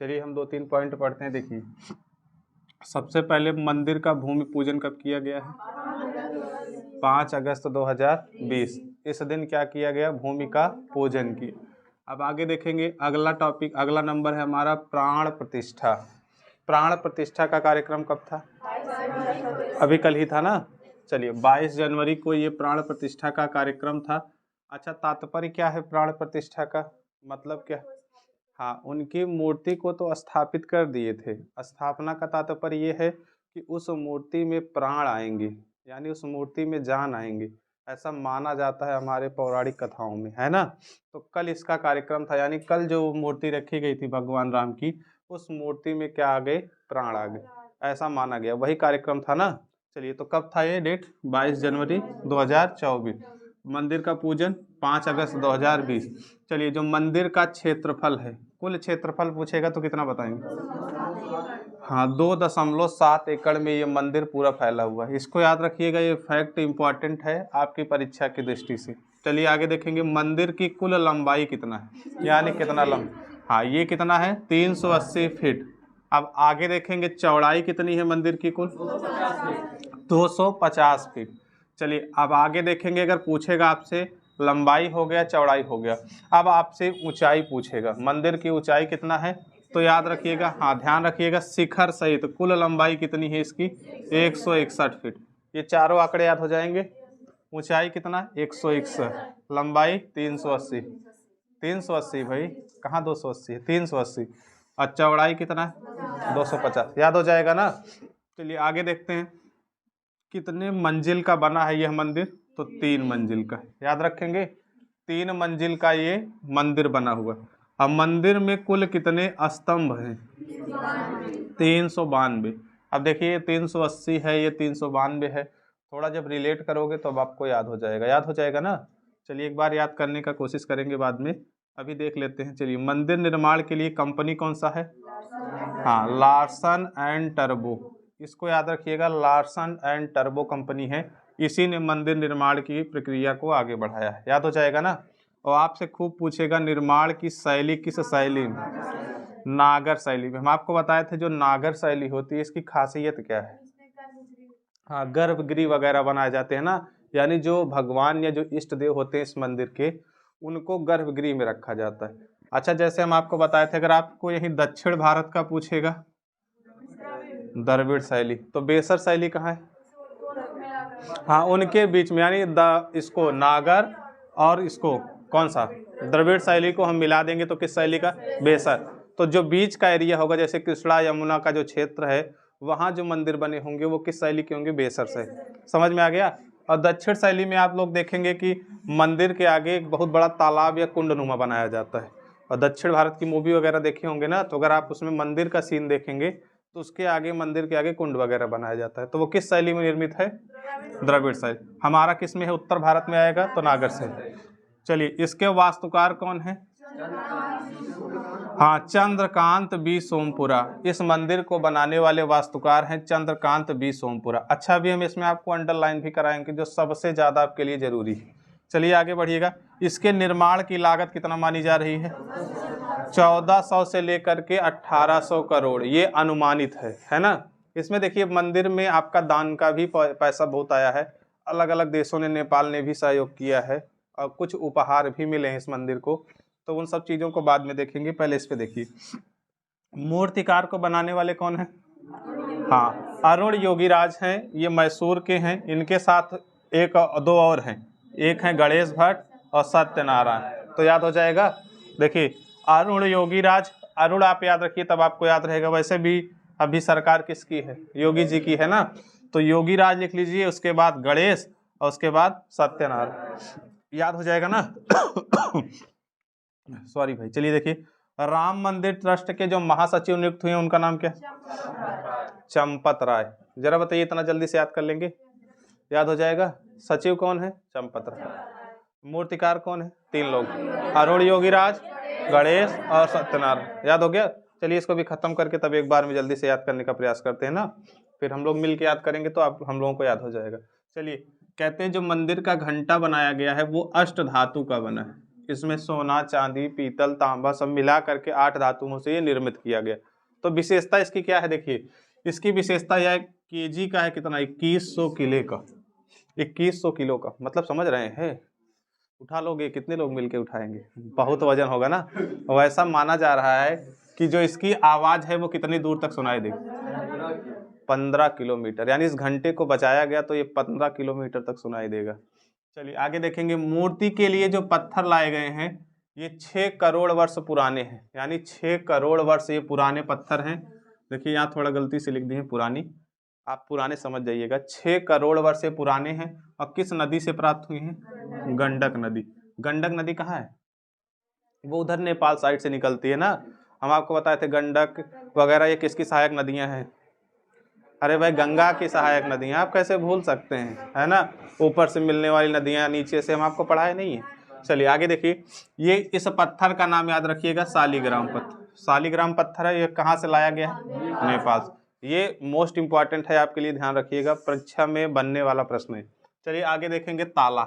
चलिए हम 2-3 पॉइंट पढ़ते हैं। देखिए, सबसे पहले मंदिर का भूमि पूजन कब किया गया है? 5 अगस्त 2020। इस दिन क्या किया गया? भूमि का पूजन किया। अब आगे देखेंगे, अगला टॉपिक, अगला नंबर है हमारा प्राण प्रतिष्ठा। प्राण प्रतिष्ठा का कार्यक्रम कब था? अभी कल ही था ना। चलिए 22 जनवरी को ये प्राण प्रतिष्ठा का कार्यक्रम था। अच्छा, तात्पर्य क्या है प्राण प्रतिष्ठा का? मतलब क्या? हाँ, उनकी मूर्ति को तो स्थापित कर दिए थे। स्थापना का तात्पर्य ये है कि उस मूर्ति में प्राण आएंगे, यानी उस मूर्ति में जान आएंगे, ऐसा माना जाता है हमारे पौराणिक कथाओं में, है ना। तो कल इसका कार्यक्रम था, यानी कल जो मूर्ति रखी गई थी भगवान राम की, उस मूर्ति में क्या आ गए? प्राण आ गए, ऐसा माना गया। वही कार्यक्रम था ना। चलिए, तो कब था ये डेट? 22 जनवरी 2024। मंदिर का पूजन 5 अगस्त 2020। चलिए, जो मंदिर का क्षेत्रफल है, कुल क्षेत्रफल पूछेगा तो कितना बताएंगे? हाँ, 2.7 एकड़ में ये मंदिर पूरा फैला हुआ है। इसको याद रखिएगा, ये फैक्ट इंपॉर्टेंट है आपकी परीक्षा की दृष्टि से। चलिए आगे देखेंगे, मंदिर की कुल लंबाई कितना है, यानी कितना लंबा? हाँ, ये कितना है? 380 फीट। अब आगे देखेंगे चौड़ाई कितनी है मंदिर की कुल? 250 फीट। चलिए अब आगे देखेंगे, अगर पूछेगा आपसे, लंबाई हो गया, चौड़ाई हो गया, अब आपसे ऊंचाई पूछेगा, मंदिर की ऊंचाई कितना है? तो याद रखिएगा, हाँ ध्यान रखिएगा, शिखर सहित कुल लंबाई कितनी है इसकी? 161 फीट। ये चारों आंकड़े याद हो जाएंगे। ऊंचाई कितना? 161, लंबाई 380। 380 भाई, कहाँ 280 है, 380। और चौड़ाई कितना है? 250। याद हो जाएगा ना। चलिए आगे देखते हैं, कितने मंजिल का बना है यह मंदिर? तो 3 मंजिल का। याद रखेंगे, 3 मंजिल का ये मंदिर बना हुआ। अब मंदिर में कुल कितने स्तंभ हैं? 392। अब देखिए, ये 380 है, ये 392 है। थोड़ा जब रिलेट करोगे तो अब आपको याद हो जाएगा। याद हो जाएगा ना। चलिए एक बार याद करने का कोशिश करेंगे बाद में, अभी देख लेते हैं। चलिए, मंदिर निर्माण के लिए कंपनी कौन सा है? हाँ, लार्सन एंड टर्बो। इसको याद रखिएगा, लार्सन एंड टर्बो कंपनी है। इसी ने मंदिर निर्माण की प्रक्रिया को आगे बढ़ाया है। याद हो जाएगा ना। और आपसे खूब पूछेगा, निर्माण की शैली किस शैली में? नागर शैली में। हम आपको बताए थे जो नागर शैली होती है, इसकी खासियत क्या है? हाँ, गर्भगृह वगैरह बनाए जाते हैं ना, यानी जो भगवान या जो इष्ट देव होते हैं इस मंदिर के, उनको गर्भगृह में रखा जाता है। अच्छा, जैसे हम आपको बताए थे, अगर आपको यही दक्षिण भारत का पूछेगा, द्रविड़ शैली, तो बेसर शैली कहाँ है? हाँ, उनके बीच में, यानी इसको नागर और इसको कौन सा, द्रविड़ शैली को हम मिला देंगे तो किस शैली का? बेसर। तो जो बीच का एरिया होगा, जैसे कृष्णा यमुना का जो क्षेत्र है, वहाँ जो मंदिर बने होंगे वो किस शैली के होंगे? बेसर शैली। समझ में आ गया। और दक्षिण शैली में आप लोग देखेंगे कि मंदिर के आगे एक बहुत बड़ा तालाब या कुंडनुमा बनाया जाता है। और दक्षिण भारत की मूवी वगैरह देखे होंगे ना, तो अगर आप उसमें मंदिर का सीन देखेंगे तो उसके आगे, मंदिर के आगे कुंड वगैरह बनाया जाता है। तो वो किस शैली में निर्मित है? द्रविड़ शैली। हमारा किस में है? उत्तर भारत में आएगा तो नागर शैली। चलिए, इसके वास्तुकार कौन है? हाँ, चंद्रकांत बी सोमपुरा। इस मंदिर को बनाने वाले वास्तुकार हैं चंद्रकांत बी सोमपुरा। अच्छा, भी हम इसमें आपको अंडरलाइन भी कराएंगे, जो सबसे ज्यादा आपके लिए जरूरी है। चलिए आगे बढ़िएगा, इसके निर्माण की लागत कितना मानी जा रही है? 1400 से लेकर के 1800 करोड़, ये अनुमानित है ना। इसमें देखिए, मंदिर में आपका दान का भी पैसा बहुत आया है। अलग अलग देशों ने, नेपाल ने भी सहयोग किया है, और कुछ उपहार भी मिले हैं इस मंदिर को। तो उन सब चीज़ों को बाद में देखेंगे, पहले इस पे देखिए, मूर्तिकार को बनाने वाले कौन है? हाँ, अरुण योगीराज हैं, ये मैसूर के हैं। इनके साथ एक दो और हैं, एक हैं गणेश भट्ट और सत्यनारायण। तो याद हो जाएगा। देखिए, अरुण योगीराज, अरुण आप याद रखिए, तब आपको याद रहेगा। वैसे भी अभी सरकार किसकी है? योगी जी की है ना। तो योगीराज लिख लीजिए, उसके बाद गणेश और उसके बाद सत्यनारायण। याद हो जाएगा ना। सॉरी भाई। चलिए देखिए, राम मंदिर ट्रस्ट के जो महासचिव नियुक्त हुए उनका नाम क्या? चंपत राय। जरा बताइए, इतना जल्दी से याद कर लेंगे? याद हो जाएगा। सचिव कौन है? चंपत राय। मूर्तिकार कौन है? 3 लोग, अरुण योगीराज, गणेश और सत्यनारायण। याद हो गया। चलिए, इसको भी खत्म करके तब एक बार में जल्दी से याद करने का प्रयास करते हैं ना, फिर हम लोग मिल के याद करेंगे तो आप हम लोगों को याद हो जाएगा। चलिए, कहते हैं जो मंदिर का घंटा बनाया गया है वो अष्ट धातु का बना है। इसमें सोना, चांदी, पीतल, तांबा सब मिला करके 8 धातुओं से ये निर्मित किया गया। तो विशेषता इसकी क्या है, देखिए इसकी विशेषता यह केजी का है कितना, 2100 किलो का, 2100 किलो का, मतलब समझ रहे हैं, उठा लोगे कितने लोग मिलके उठाएंगे, बहुत वजन होगा ना। वैसा माना जा रहा है कि जो इसकी आवाज है वो कितनी दूर तक सुनाई देगी, 15 किलोमीटर, यानी इस घंटे को बचाया गया तो ये 15 किलोमीटर तक सुनाई देगा। चलिए आगे देखेंगे, मूर्ति के लिए जो पत्थर लाए गए हैं ये 6 करोड़ वर्ष पुराने हैं, यानी 6 करोड़ वर्ष ये पुराने पत्थर हैं। देखिए यहाँ थोड़ा गलती से लिख दी है पुरानी, आप पुराने समझ जाइएगा। 6 करोड़ वर्ष ये पुराने हैं और किस नदी से प्राप्त हुए हैं, गंडक नदी। गंडक नदी कहाँ है, वो उधर नेपाल साइड से निकलती है ना, हम आपको बताए थे गंडक वगैरह ये किसकी सहायक नदियां हैं, अरे भाई गंगा की सहायक नदियां, आप कैसे भूल सकते हैं, है ना, ऊपर से मिलने वाली नदियां, नीचे से, हम आपको पढ़ाए नहीं है। चलिए आगे देखिए, ये इस पत्थर का नाम याद रखिएगा, शालिग्राम पत्थर। शालिग्राम पत्थर है, ये कहाँ से लाया गया है, नेपाल से। ये मोस्ट इंपॉर्टेंट है आपके लिए, ध्यान रखिएगा, परीक्षा में बनने वाला प्रश्न है। चलिए आगे देखेंगे, ताला।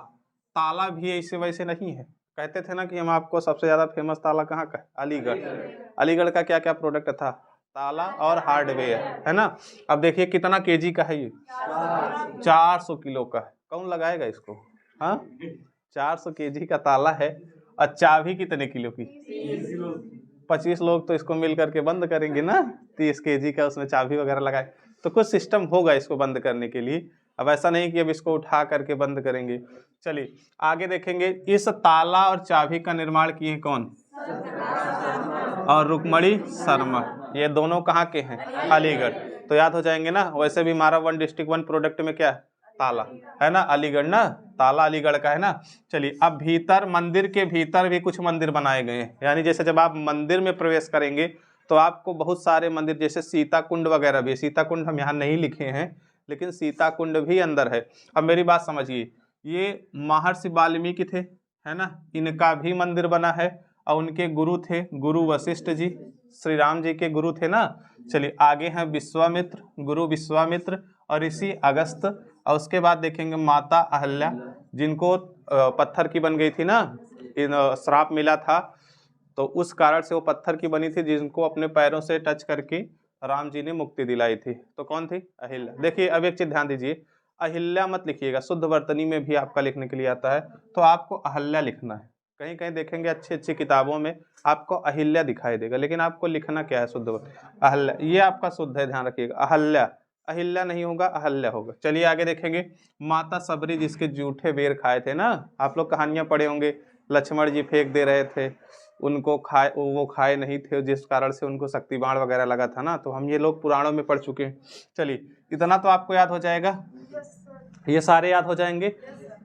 ताला भी ऐसे वैसे नहीं है, कहते थे ना कि हम आपको सबसे ज्यादा फेमस ताला कहाँ का है, अलीगढ़। अलीगढ़ का क्या क्या प्रोडक्ट था, ताला और हार्डवेयर, है ना। अब देखिए कितना केजी का है ये, 400 किलो का है, कौन लगाएगा इसको, हाँ 400 केजी का ताला है। और चाबी कितने किलो की, 25 लोग तो इसको मिल करके बंद करेंगे ना, 30 केजी का उसमें चाबी वगैरह लगाए, तो कुछ सिस्टम होगा इसको बंद करने के लिए। अब ऐसा नहीं कि अब इसको उठा करके बंद करेंगे। चलिए आगे देखेंगे, इस ताला और चाबी का निर्माण किए कौन, और रुक्मणी शर्मा, ये दोनों कहाँ के हैं, अलीगढ़। तो याद हो जाएंगे ना, वैसे भी हमारा 1 डिस्ट्रिक्ट 1 प्रोडक्ट में क्या है, ताला, है ना, अलीगढ़ ना, ताला अलीगढ़ का है ना। चलिए अब भीतर, मंदिर के भीतर भी कुछ मंदिर बनाए गए हैं, यानी जैसे जब आप मंदिर में प्रवेश करेंगे तो आपको बहुत सारे मंदिर, जैसे सीता कुंड वगैरह भी, सीता कुंड हम यहाँ नहीं लिखे हैं लेकिन सीता कुंड भी अंदर है। अब मेरी बात समझिए, ये महर्षि वाल्मीकि थे, है ना, इनका भी मंदिर बना है, और उनके गुरु थे गुरु वशिष्ठ जी, श्री राम जी के गुरु थे ना। चलिए आगे हैं विश्वामित्र, गुरु विश्वामित्र और ऋषि अगस्त, और उसके बाद देखेंगे माता अहल्या, जिनको पत्थर की बन गई थी ना, श्राप मिला था, तो उस कारण से वो पत्थर की बनी थी, जिनको अपने पैरों से टच करके राम जी ने मुक्ति दिलाई थी। तो कौन थी, अहिल्या। देखिए अब एक चीज ध्यान दीजिए, अहिल्या मत लिखिएगा, शुद्ध वर्तनी में भी आपका लिखने के लिए आता है, तो आपको अहल्या लिखना है। कहीं कहीं देखेंगे अच्छी अच्छी किताबों में आपको अहिल्या दिखाई देगा, लेकिन आपको लिखना क्या है, शुद्ध अहल्या, ये आपका शुद्ध है, ध्यान रखिएगा, अहल्या, अहिल्या नहीं होगा, अहल्या होगा। चलिए आगे देखेंगे, माता सबरी, जिसके जूठे बेर खाए थे ना, आप लोग कहानियां पढ़े होंगे, लक्ष्मण जी फेंक दे रहे थे, उनको खाए, वो खाए नहीं थे, जिस कारण से उनको शक्ति बाण वगैरह लगा था ना, तो हम ये लोग पुराणों में पढ़ चुके हैं। चलिए इतना तो आपको याद हो जाएगा, ये सारे याद हो जाएंगे।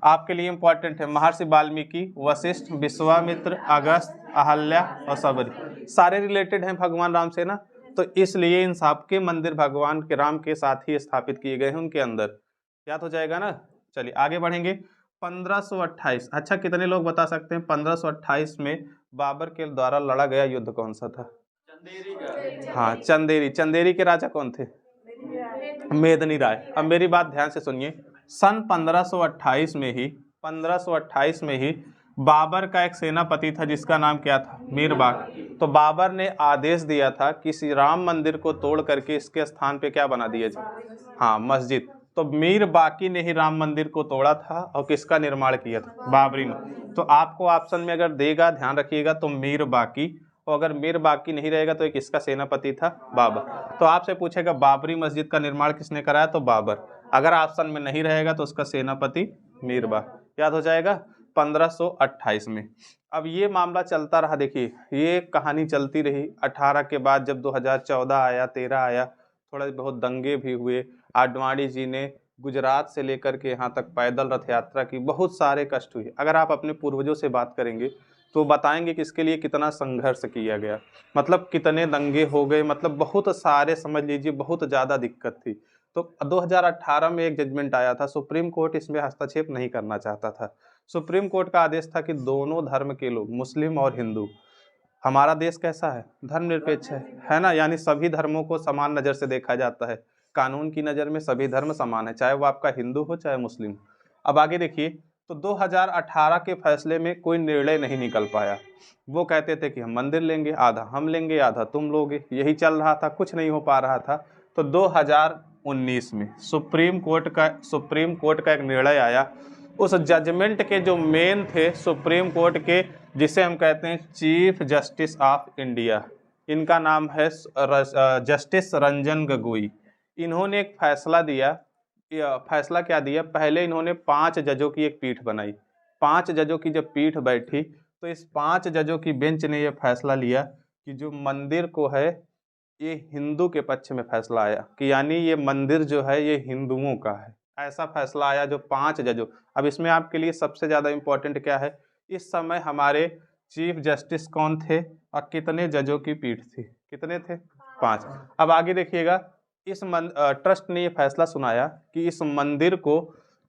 आपके लिए इंपॉर्टेंट है, महर्षि वाल्मीकि, वशिष्ठ, विश्वामित्र, अगस्त, अहल्या और सबरी, सारे रिलेटेड हैं भगवान राम से ना, तो इसलिए इन सबके मंदिर भगवान के राम के साथ ही स्थापित किए गए हैं उनके अंदर, याद हो जाएगा ना। चलिए आगे बढ़ेंगे, 1528, अच्छा कितने लोग बता सकते हैं 1528 में बाबर के द्वारा लड़ा गया युद्ध कौन सा था, हाँ चंदेरी। चंदेरी के राजा कौन थे, मेदिनी राय। अब मेरी बात ध्यान से सुनिए, सन 1528 में ही बाबर का एक सेनापति था जिसका नाम क्या था, मीरबाग। तो बाबर ने आदेश दिया था कि श्री राम मंदिर को तोड़ करके इसके स्थान पे क्या बना दिया जाए, हाँ मस्जिद। तो मीर बाकी ने ही राम मंदिर को तोड़ा था और किसका निर्माण किया था, बाबरी ने। तो आपको ऑप्शन में अगर देगा, ध्यान रखिएगा, तो मीर बाकी, और अगर मीर बाकी नहीं रहेगा तो एक किसका सेनापति था, बाबर। तो आपसे पूछेगा बाबरी मस्जिद का निर्माण किसने कराया, तो बाबर। अगर ऑप्शन में नहीं रहेगा तो उसका सेनापति मीर बाकी, याद हो जाएगा 1528 में। अब ये मामला चलता रहा, देखिए ये कहानी चलती रही। 18 के बाद जब 2014 आया, 13 आया, थोड़ा बहुत दंगे भी हुए, आडवाणी जी ने गुजरात से लेकर के यहाँ तक पैदल रथ यात्रा की, बहुत सारे कष्ट हुए। अगर आप अपने पूर्वजों से बात करेंगे तो बताएंगे कि इसके लिए कितना संघर्ष किया गया, मतलब कितने दंगे हो गए, मतलब बहुत सारे, समझ लीजिए बहुत ज़्यादा दिक्कत थी। तो 2018 में एक जजमेंट आया था, सुप्रीम कोर्ट इसमें हस्तक्षेप नहीं करना चाहता था। सुप्रीम कोर्ट का आदेश था कि दोनों धर्म के लोग, मुस्लिम और हिंदू, हमारा देश कैसा है, धर्मनिरपेक्ष है ना, यानी सभी धर्मों को समान नज़र से देखा जाता है, कानून की नज़र में सभी धर्म समान है, चाहे वो आपका हिंदू हो चाहे मुस्लिम। अब आगे देखिए, तो 2018 के फैसले में कोई निर्णय नहीं निकल पाया। वो कहते थे कि हम मंदिर लेंगे, आधा हम लेंगे, आधा तुम लोगे, यही चल रहा था, कुछ नहीं हो पा रहा था। तो 2019 में सुप्रीम कोर्ट का एक निर्णय आया। उस जजमेंट के जो मेन थे सुप्रीम कोर्ट के, जिसे हम कहते हैं चीफ जस्टिस ऑफ इंडिया, इनका नाम है जस्टिस रंजन गोगोई। इन्होंने एक फैसला दिया। फैसला क्या दिया? पहले इन्होंने 5 जजों की एक पीठ बनाई। 5 जजों की जब पीठ बैठी तो इस 5 जजों की बेंच ने यह फैसला लिया कि जो मंदिर को है, ये हिंदू के पक्ष में फैसला आया कि यानी ये मंदिर जो है ये हिंदुओं का है। ऐसा फैसला आया जो 5 जजों। अब इसमें आपके लिए सबसे ज़्यादा इम्पोर्टेंट क्या है, इस समय हमारे चीफ जस्टिस कौन थे और कितने जजों की पीठ थी? कितने थे? 5। अब आगे देखिएगा, इस ट्रस्ट ने ये फैसला सुनाया कि इस मंदिर को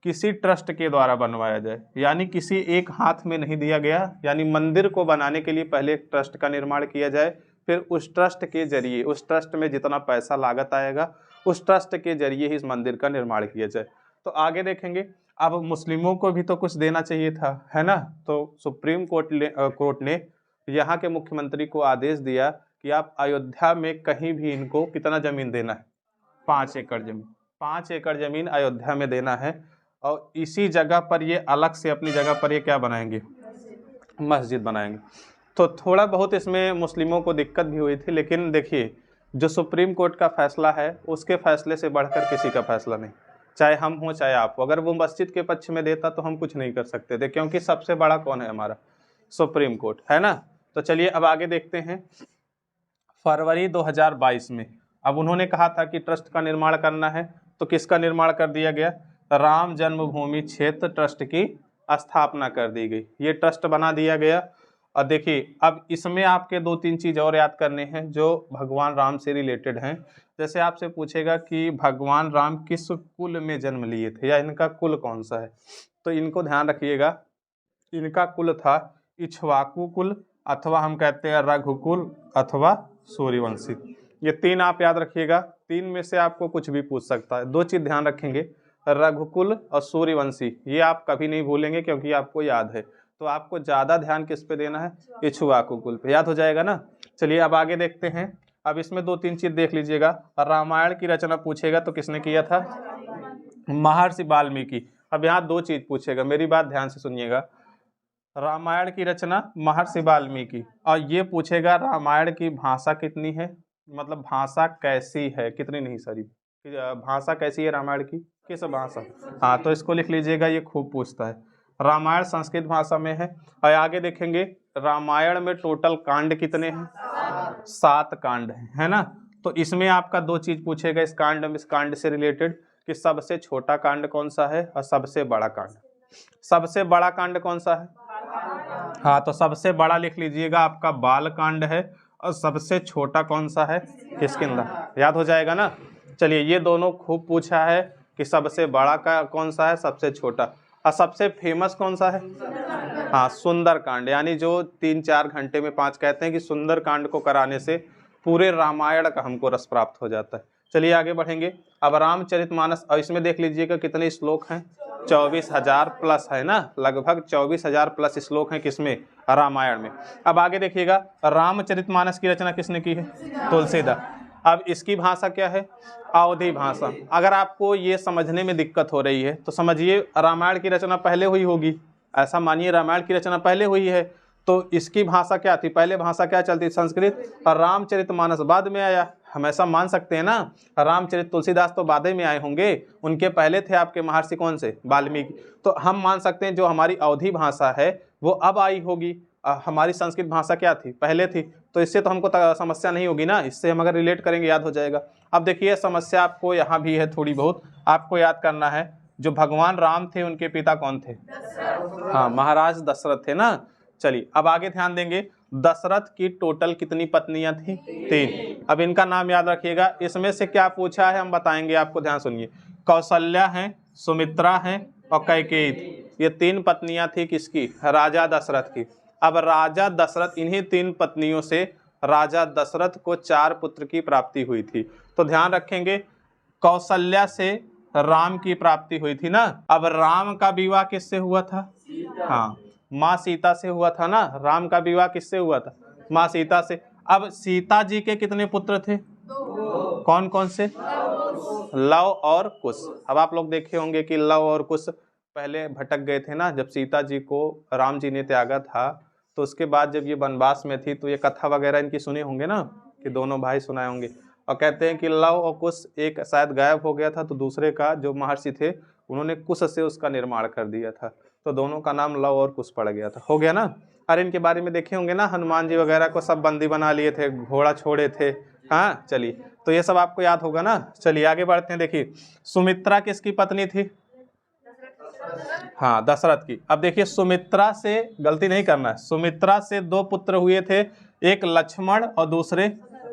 किसी ट्रस्ट के द्वारा बनवाया जाए, यानी किसी एक हाथ में नहीं दिया गया। यानी मंदिर को बनाने के लिए पहले एक ट्रस्ट का निर्माण किया जाए, फिर उस ट्रस्ट के जरिए, उस ट्रस्ट में जितना पैसा लागत आएगा उस ट्रस्ट के जरिए ही इस मंदिर का निर्माण किया जाए। तो आगे देखेंगे, अब मुस्लिमों को भी तो कुछ देना चाहिए था, है ना। तो सुप्रीम कोर्ट ने यहाँ के मुख्यमंत्री को आदेश दिया कि आप अयोध्या में कहीं भी इनको कितना जमीन देना है? 5 एकड़ जमीन। 5 एकड़ जमीन अयोध्या में देना है और इसी जगह पर ये अलग से अपनी जगह पर ये क्या बनाएंगे? मस्जिद बनाएंगे। तो थोड़ा बहुत इसमें मुस्लिमों को दिक्कत भी हुई थी, लेकिन देखिए जो सुप्रीम कोर्ट का फैसला है उसके फैसले से बढ़कर किसी का फैसला नहीं, चाहे हम हो चाहे आप हो। अगर वो मस्जिद के पक्ष में देता तो हम कुछ नहीं कर सकते थे, क्योंकि सबसे बड़ा कौन है? हमारा सुप्रीम कोर्ट, है ना। तो चलिए अब आगे देखते हैं। फरवरी 2022 में अब उन्होंने कहा था कि ट्रस्ट का निर्माण करना है, तो किसका निर्माण कर दिया गया? राम जन्मभूमि क्षेत्र ट्रस्ट की स्थापना कर दी गई। ये ट्रस्ट बना दिया गया। और देखिए अब इसमें आपके 2-3 चीज़ और याद करने हैं जो भगवान राम से रिलेटेड हैं। जैसे आपसे पूछेगा कि भगवान राम किस कुल में जन्म लिए थे या इनका कुल कौन सा है, तो इनको ध्यान रखिएगा, इनका कुल था इक्ष्वाकु कुल, अथवा हम कहते हैं रघुकुल, अथवा सूर्यवंशी। ये 3 आप याद रखिएगा। 3 में से आपको कुछ भी पूछ सकता है। 2 चीज़ ध्यान रखेंगे, रघुकुल और सूर्यवंशी, ये आप कभी नहीं भूलेंगे क्योंकि आपको याद है। तो आपको ज़्यादा ध्यान किस पे देना है? इक्ष्वाकु कुल पे, याद हो जाएगा ना। चलिए अब आगे देखते हैं। अब इसमें 2-3 चीज़ देख लीजिएगा। रामायण की रचना पूछेगा तो किसने किया था? महर्षि वाल्मीकि। अब यहाँ 2 चीज़ पूछेगा, मेरी बात ध्यान से सुनिएगा। रामायण की रचना महर्षि वाल्मीकि, और ये पूछेगा रामायण की भाषा कितनी है, मतलब भाषा कैसी है, कितनी नहीं सॉरी, भाषा कैसी है रामायण की, किस भाषा। हाँ तो इसको लिख लीजिएगा, ये खूब पूछता है। रामायण संस्कृत भाषा में है। और आगे देखेंगे रामायण में टोटल कांड कितने हैं? 7 कांड है ना। तो इसमें आपका 2 चीज पूछेगा इस कांड से रिलेटेड कि सबसे छोटा कांड कौन सा है और सबसे बड़ा कांड। सबसे बड़ा कांड कौन सा है? हाँ तो सबसे बड़ा लिख लीजिएगा आपका बाल कांड है, और सबसे छोटा कौन सा है? किष्किंधा। याद हो जाएगा ना। चलिए ये दोनों खूब पूछा है कि सबसे बड़ा का कौन सा है, सबसे छोटा, और सबसे फेमस कौन सा है? हाँ सुंदर कांड, यानी जो 3-4 घंटे में 5 कहते हैं कि सुंदर कांड को कराने से पूरे रामायण का हमको रस प्राप्त हो जाता है। चलिए आगे बढ़ेंगे। अब रामचरितमानस, और इसमें देख लीजिएगा कितने श्लोक हैं? 24,000 प्लस है ना, लगभग 24,000 प्लस श्लोक हैं किसमें? रामायण में। अब आगे देखिएगा रामचरितमानस की रचना किसने की है? तुलसीदास। अब इसकी भाषा क्या है? अवधी भाषा। अगर आपको ये समझने में दिक्कत हो रही है तो समझिए रामायण की रचना पहले हुई होगी, ऐसा मानिए रामायण की रचना पहले हुई है, तो इसकी भाषा क्या थी? पहले भाषा क्या चलती? संस्कृत। और रामचरितमानस बाद में आया, हम ऐसा मान सकते हैं ना। रामचरित तुलसीदास तो बाद में आए होंगे, उनके पहले थे आपके महर्षि कौन से? वाल्मीकि। तो हम मान सकते हैं जो हमारी अवधी भाषा है वो अब आई होगी, हमारी संस्कृत भाषा क्या थी? पहले थी। तो इससे तो हमको समस्या नहीं होगी ना, इससे हम अगर रिलेट करेंगे याद हो जाएगा। अब देखिए समस्या आपको यहाँ भी है थोड़ी बहुत, आपको याद करना है जो भगवान राम थे उनके पिता कौन थे? हाँ महाराज दशरथ थे ना। चलिए अब आगे ध्यान देंगे, दशरथ की टोटल कितनी पत्नियां थी? 3। अब इनका नाम याद रखिएगा। इसमें से क्या पूछा है हम बताएंगे आपको, ध्यान सुनिए। कौशल्या है, सुमित्रा है और कैकेयी थी। ये 3 पत्नियां थी किसकी? राजा दशरथ की। अब राजा दशरथ, इन्हीं 3 पत्नियों से राजा दशरथ को 4 पुत्र की प्राप्ति हुई थी। तो ध्यान रखेंगे कौशल्या से राम की प्राप्ति हुई थी ना। अब राम का विवाह किससे हुआ था? हाँ, माँ सीता से हुआ था ना। राम का विवाह किससे हुआ था? माँ सीता से। अब सीता जी के कितने पुत्र थे? कौन कौन से? लव और कुश। अब आप लोग देखे होंगे कि लव और कुश पहले भटक गए थे ना, जब सीता जी को राम जी ने त्यागा था, तो उसके बाद जब ये वनवास में थी तो ये कथा वगैरह इनकी सुने होंगे ना, कि दोनों भाई सुनाए होंगे। और कहते हैं कि लव और कुश एक शायद गायब हो गया था, तो दूसरे का जो महर्षि थे उन्होंने कुश से उसका निर्माण कर दिया था, तो दोनों का नाम लव और कुश पड़ गया था। हो गया ना। अरे इनके बारे में देखे होंगे ना, हनुमान जी वगैरह को सब बंदी बना लिए थे, घोड़ा छोड़े थे। हाँ चलिए, तो ये सब आपको याद होगा ना। चलिए आगे बढ़ते हैं। देखिए, सुमित्रा किसकी पत्नी थी? हाँ, दशरथ की। अब देखिए, सुमित्रा से गलती नहीं करना है, सुमित्रा से 2 पुत्र हुए थे, एक लक्ष्मण और दूसरे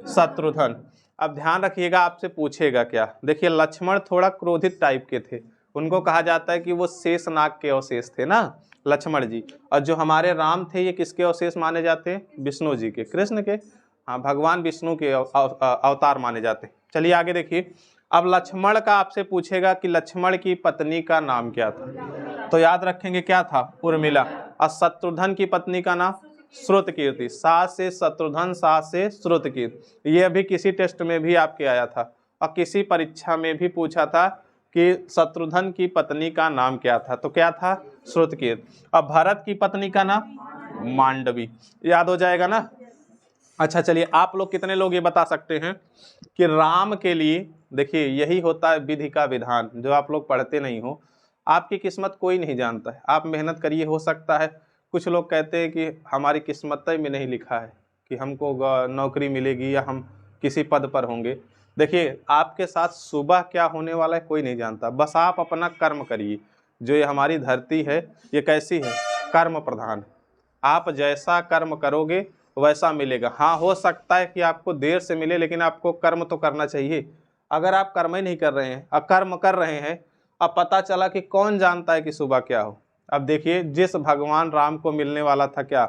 शत्रुघ्न। अब ध्यान रखिएगा, आपसे पूछेगा क्या। देखिए, लक्ष्मण थोड़ा क्रोधित टाइप के थे, उनको कहा जाता है कि वो शेष नाग के अवशेष थे ना, लक्ष्मण जी। और जो हमारे राम थे, ये किसके अवशेष माने जाते हैं? विष्णु जी के, कृष्ण के। हाँ, भगवान विष्णु के अवतार माने जाते हैं। चलिए आगे देखिए। अब लक्ष्मण का आपसे पूछेगा कि लक्ष्मण की पत्नी का नाम क्या था, तो याद रखेंगे क्या था? उर्मिला। और शत्रुघ्न की पत्नी का नाम? श्रुतकीर्ति। सास से शत्रुघ्न, सास से श्रुतकीर्ति। ये अभी किसी टेस्ट में भी आपके आया था, और किसी परीक्षा में भी पूछा था कि शत्रुघ्न की पत्नी का नाम क्या था, तो क्या था? श्रुतकीर्ति। अब भरत की पत्नी का नाम? मांडवी। याद हो जाएगा ना। अच्छा चलिए, आप लोग कितने लोग ये बता सकते हैं कि राम के लिए, देखिए यही होता है विधि का विधान, जो आप लोग पढ़ते नहीं हो। आपकी किस्मत कोई नहीं जानता है, आप मेहनत करिए। हो सकता है कुछ लोग कहते हैं कि हमारी किस्मत में नहीं लिखा है कि हमको नौकरी मिलेगी या हम किसी पद पर होंगे। देखिए, आपके साथ सुबह क्या होने वाला है कोई नहीं जानता, बस आप अपना कर्म करिए। जो ये हमारी धरती है, ये कैसी है? कर्म प्रधान। आप जैसा कर्म करोगे वैसा मिलेगा। हाँ, हो सकता है कि आपको देर से मिले, लेकिन आपको कर्म तो करना चाहिए। अगर आप कर्म ही नहीं कर रहे हैं, अकर्म कर रहे हैं, अब पता चला कि कौन जानता है कि सुबह क्या हो। अब देखिए, जिस भगवान राम को मिलने वाला था क्या?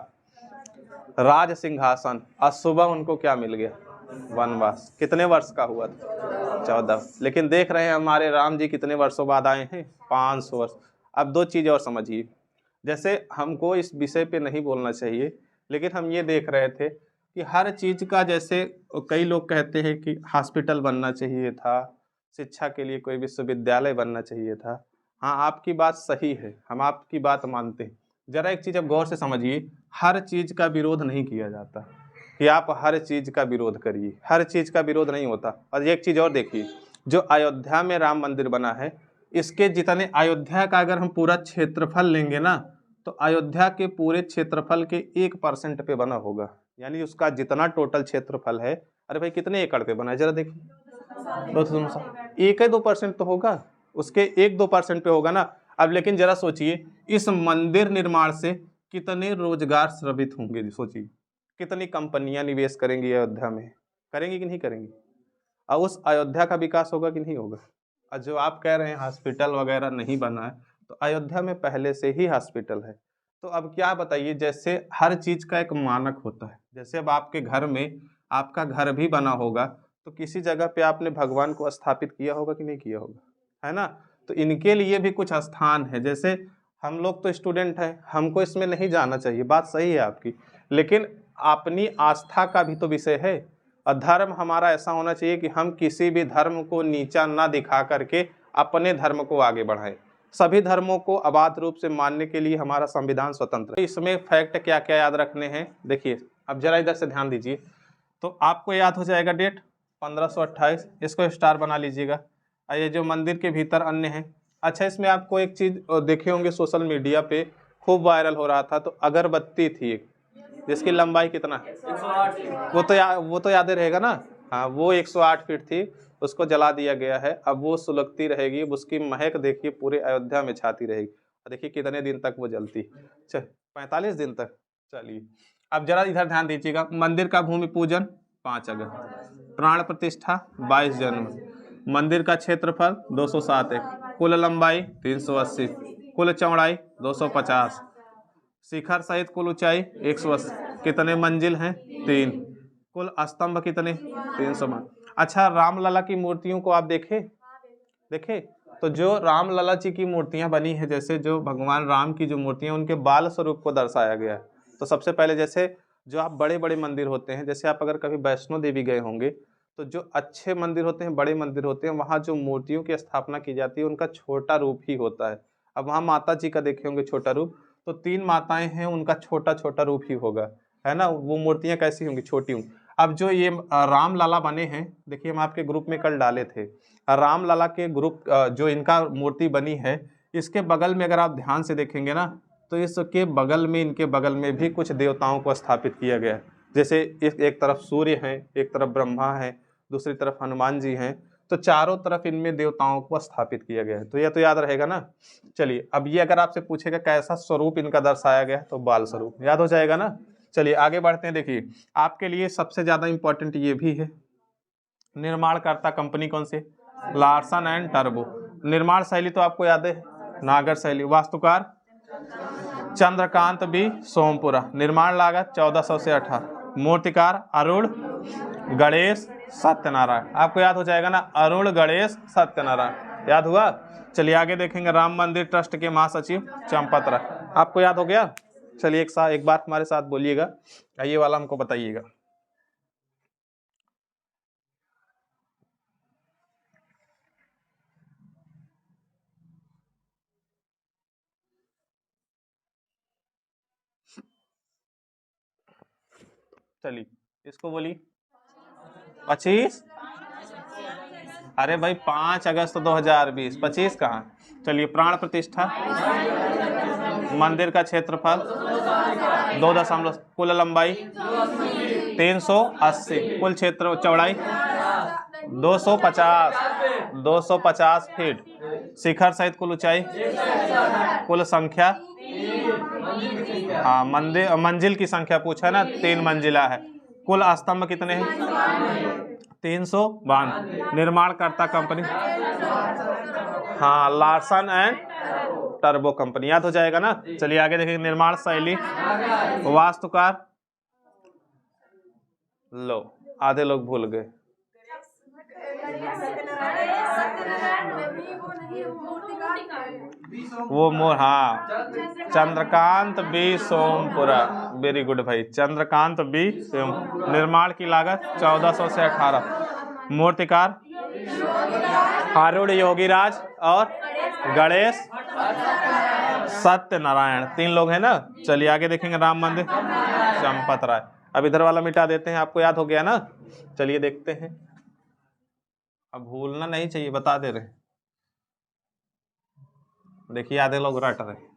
राज सिंहासन। आज सुबह उनको क्या मिल गया? वनवास। कितने वर्ष का हुआ था? 14। लेकिन देख रहे हैं हमारे राम जी कितने वर्षों बाद आए हैं? 500 वर्ष। अब 2 चीज़ और समझिए। जैसे हमको इस विषय पे नहीं बोलना चाहिए, लेकिन हम ये देख रहे थे कि हर चीज़ का, जैसे कई लोग कहते हैं कि हॉस्पिटल बनना चाहिए था, शिक्षा के लिए कोई विश्वविद्यालय बनना चाहिए था। हाँ, आपकी बात सही है, हम आपकी बात मानते हैं। जरा एक चीज़ अब गौर से समझिए, हर चीज़ का विरोध नहीं किया जाता कि आप हर चीज़ का विरोध करिए, हर चीज़ का विरोध नहीं होता। और एक चीज़ और देखिए, जो अयोध्या में राम मंदिर बना है, इसके जितने, अयोध्या का अगर हम पूरा क्षेत्रफल लेंगे ना, तो अयोध्या के पूरे क्षेत्रफल के 1% पे बना होगा। यानी उसका जितना टोटल क्षेत्रफल है, अरे भाई कितने एकड़ पे बना है जरा देखिए, 1-2% तो होगा, उसके 1-2% पे होगा ना। अब लेकिन जरा सोचिए, इस मंदिर निर्माण से कितने रोजगार सृजित होंगे, सोचिए कितनी कंपनियां निवेश करेंगी अयोध्या में, करेंगी कि नहीं करेंगी? और उस अयोध्या का विकास होगा कि नहीं होगा? और जो आप कह रहे हैं हॉस्पिटल वगैरह नहीं बना है, तो अयोध्या में पहले से ही हॉस्पिटल है। तो अब क्या बताइए, जैसे हर चीज़ का एक मानक होता है, जैसे अब आपके घर में, आपका घर भी बना होगा, तो किसी जगह पे आपने भगवान को स्थापित किया होगा कि नहीं किया होगा, है ना। तो इनके लिए भी कुछ स्थान है। जैसे हम लोग तो स्टूडेंट हैं, हमको इसमें नहीं जाना चाहिए, बात सही है आपकी, लेकिन अपनी आस्था का भी तो विषय है। और धर्म हमारा ऐसा होना चाहिए कि हम किसी भी धर्म को नीचा ना दिखा करके अपने धर्म को आगे बढ़ाएं। सभी धर्मों को अबाध रूप से मानने के लिए हमारा संविधान स्वतंत्र है। इसमें फैक्ट क्या क्या याद रखने हैं, देखिए अब जरा इधर से ध्यान दीजिए, तो आपको याद हो जाएगा डेट 1528, इसको स्टार बना लीजिएगा। और ये जो मंदिर के भीतर अन्य है। अच्छा, इसमें आपको एक चीज़ देखे होंगे सोशल मीडिया पे खूब वायरल हो रहा था, तो अगरबत्ती थी एक, जिसकी लंबाई कितना है? 108। वो तो याद रहेगा ना। हाँ, वो 108 फीट थी, उसको जला दिया गया है। अब वो सुलगती रहेगी, उसकी महक देखिए पूरे अयोध्या में छाती रहेगी। देखिए कितने दिन तक वो जलती, 45 दिन तक। चलिए अब जरा इधर ध्यान दीजिएगा। मंदिर का भूमि पूजन 5 अगस्त, प्राण प्रतिष्ठा 22 जनवरी, मंदिर का क्षेत्रफल 207 एकड़, कुल लंबाई 380, कुल चौड़ाई 250, शिखर सहित कुल ऊंचाई 180। कितने मंजिल हैं? 3। कुल स्तंभ कितने? 300। अच्छा, रामलला की मूर्तियों को आप देखे? तो जो राम लला जी की मूर्तियां बनी है, जैसे जो भगवान राम की जो मूर्तियां, उनके बाल स्वरूप को दर्शाया गया है। तो सबसे पहले जैसे जो आप बड़े बड़े मंदिर होते हैं, जैसे आप अगर कभी वैष्णो देवी गए होंगे, तो जो अच्छे मंदिर होते हैं, बड़े मंदिर होते हैं, वहाँ जो मूर्तियों की स्थापना की जाती है उनका छोटा रूप ही होता है। अब वहाँ माता जी का देखे होंगे छोटा रूप, तो 3 माताएं हैं, उनका छोटा छोटा रूप ही होगा, है ना। वो मूर्तियां कैसी होंगी, छोटी होंगी। अब जो ये राम लला बने हैं, देखिए हम आपके ग्रुप में कल डाले थे, राम लला के ग्रुप जो इनका मूर्ति बनी है, इसके बगल में अगर आप ध्यान से देखेंगे ना, तो इसके बगल में, इनके बगल में भी कुछ देवताओं को स्थापित किया गया है। जैसे एक तरफ सूर्य है, एक तरफ ब्रह्मा है, दूसरी तरफ हनुमान जी हैं, तो चारों तरफ इनमें देवताओं को स्थापित किया गया है। तो यह तो याद रहेगा ना। चलिए, अब ये अगर आपसे पूछेगा कैसा स्वरूप इनका दर्शाया गया है, तो बाल स्वरूप याद हो जाएगा ना। चलिए आगे बढ़ते हैं। देखिए आपके लिए सबसे ज्यादा इंपॉर्टेंट ये भी है, निर्माणकर्ता कंपनी कौन सी, लार्सन एंड टर्बो। निर्माण शैली तो आपको याद है, नागर शैली। वास्तुकार चंद्रकांत बी सोमपुरा। निर्माण लागत 1400 से 18। मूर्तिकार अरुण गणेश सत्यनारायण। आपको याद हो जाएगा ना, अरुण गणेश सत्यनारायण, याद हुआ। चलिए आगे देखेंगे, राम मंदिर ट्रस्ट के महासचिव चंपत राय। आपको याद हो गया। चलिए एक बार हमारे साथ बोलिएगा, ये वाला हमको बताइएगा। चलिए इसको बोलिए। 25, अरे भाई 5 अगस्त 2020, 25 कहाँ। चलिए प्राण प्रतिष्ठा, मंदिर का क्षेत्रफल 2 कुल लंबाई 380, कुल क्षेत्र चौड़ाई 250 फीट, शिखर सहित कुल ऊंचाई, कुल संख्या, हाँ मंजिल की संख्या पूछा ना, 3 मंजिला है। कुल स्तंभ कितने हैं, 352। निर्माणकर्ता कंपनी, हाँ लार्सन एंड टर्बो कंपनी, याद हो जाएगा ना। चलिए आगे देखेंगे, निर्माण शैली, वास्तुकार, लो आधे लोग भूल गए, वो मोर, हाँ Chandrakant b Sompura. Very good भाई, चंद्रकांत बी सोम। निर्माण की लागत 1400 से 18। मूर्तिकार अरुण योगीराज और गणेश सत्यनारायण, 3 लोग हैं ना। चलिए आगे देखेंगे, राम मंदिर चंपत राय। अब इधर वाला मिटा देते हैं, आपको याद हो गया ना। चलिए देखते हैं, अब भूलना नहीं चाहिए, बता दे रहे। देखिए आधे लोग रट रहे।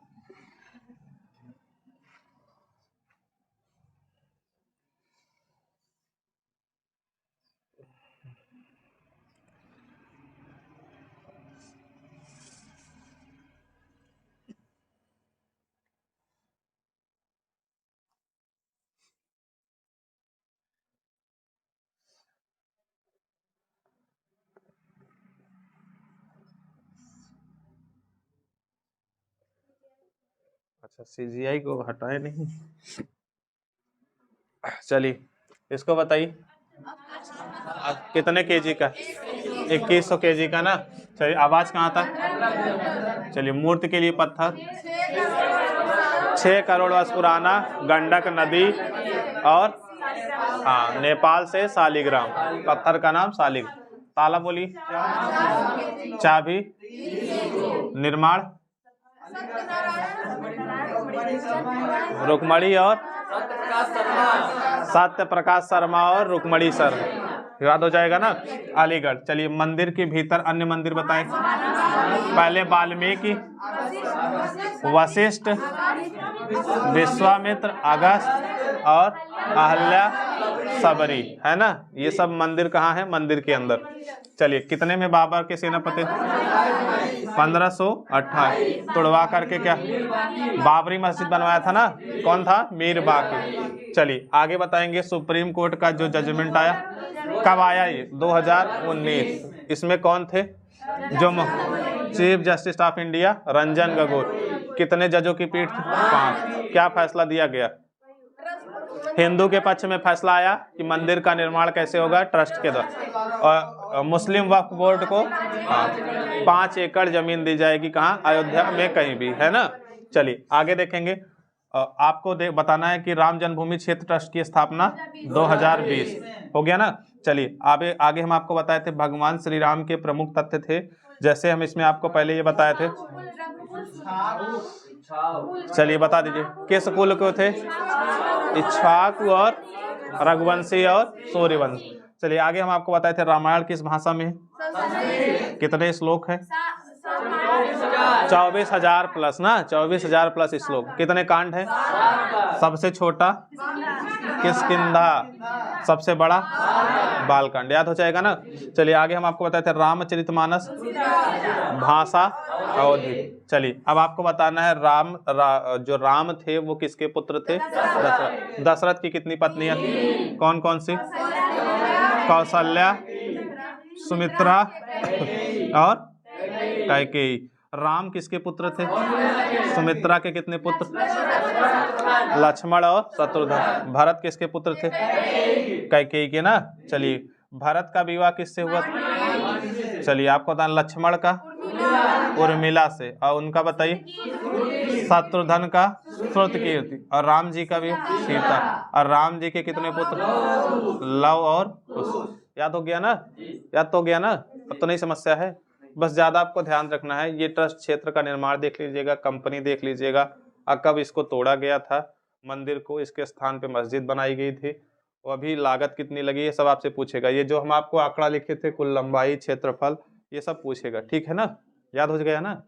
अच्छा CGI को हटाए नहीं। चलिए इसको बताइए, कितने केजी का, 2100 केजी का ना। चलिए आवाज कहाँ था। चलिए मूर्ति के लिए पत्थर 6 करोड़ वर्ष पुराना, गंडक नदी और हाँ नेपाल से शालिग्राम, पत्थर का नाम शालिग्राम। ताला बोली, चाबी, निर्माण रुक्मणी और सत्य प्रकाश शर्मा और रुक्मणी सर, याद हो जाएगा ना, अलीगढ़। चलिए मंदिर के भीतर अन्य मंदिर बताएं। पहले वाल्मीकि, वशिष्ठ, विश्वामित्र, अगस्त और अहल्या सबरी, है ना। ये सब मंदिर कहाँ है, मंदिर के अंदर। चलिए कितने में बाबर के सेनापति, 1528। तुड़वा करके क्या बाबरी मस्जिद बनवाया था ना, कौन था, मीर बाकी। चलिए आगे बताएंगे, सुप्रीम कोर्ट का जो जजमेंट आया, कब आया ये, 2019। इसमें कौन थे, जो chief justice of India Ranjan Gogoi. कितने जजों की पीठ थी, 5। क्या फैसला दिया गया, हिंदू के पक्ष में फैसला आया कि मंदिर का निर्माण कैसे होगा, ट्रस्ट के द्वारा। और मुस्लिम वक्फ बोर्ड को 5 एकड़ जमीन दी जाएगी, कहाँ, अयोध्या में कहीं भी, है ना। चलिए आगे देखेंगे। आपको बताना है कि राम जन्मभूमि क्षेत्र ट्रस्ट की स्थापना 2020 हो गया ना। चलिए आगे हम आपको बताए थे भगवान श्री राम के प्रमुख तथ्य थे, जैसे हम इसमें आपको पहले ये बताए थे। चलिए बता दीजिए किस कुल को थे, इक्ष्वाकु और रघुवंशी और सूर्यवंशी। चलिए आगे हम आपको बताए थे रामायण किस भाषा में है, कितने श्लोक है, 24,000 प्लस ना, 24,000 प्लस श्लोक। कितने कांड है, सबसे छोटा किष्किंधा, सबसे बड़ा बालकांड, याद हो जाएगा ना। चलिए आगे हम आपको बताए थे रामचरितमानस भाषा अवधि। चलिए अब आपको बताना है जो राम थे वो किसके पुत्र थे, दशरथ। दशरथ की कितनी पत्नियां थी, कौन कौन सी, कौशल्या, सुमित्रा और कैकेयी। राम किसके पुत्र थे, सुमित्रा के कितने पुत्र, लक्ष्मण और शत्रुघ्न। भरत किसके पुत्र थे, कैकेयी के ना। चलिए भरत का विवाह किससे हुआ था, चलिए आपको बताना, लक्ष्मण का उर्मिला से, और उनका बताइए शत्रुघ्न का श्रुतकीर्ति, और राम जी का भी सीता। और राम जी के कितने पुत्र, लव और कुश। याद हो गया ना, याद तो हो गया ना, अब तो नहीं समस्या है। बस ज्यादा आपको ध्यान रखना है, ये ट्रस्ट क्षेत्र का निर्माण देख लीजिएगा, कंपनी देख लीजिएगा, कब इसको तोड़ा गया था, मंदिर को इसके स्थान पे मस्जिद बनाई गई थी, वो अभी लागत कितनी लगी, ये सब आपसे पूछेगा। ये जो हम आपको आंकड़ा लिखे थे, कुल लंबाई, क्षेत्रफल, ये सब पूछेगा, ठीक है ना, याद हो गया ना।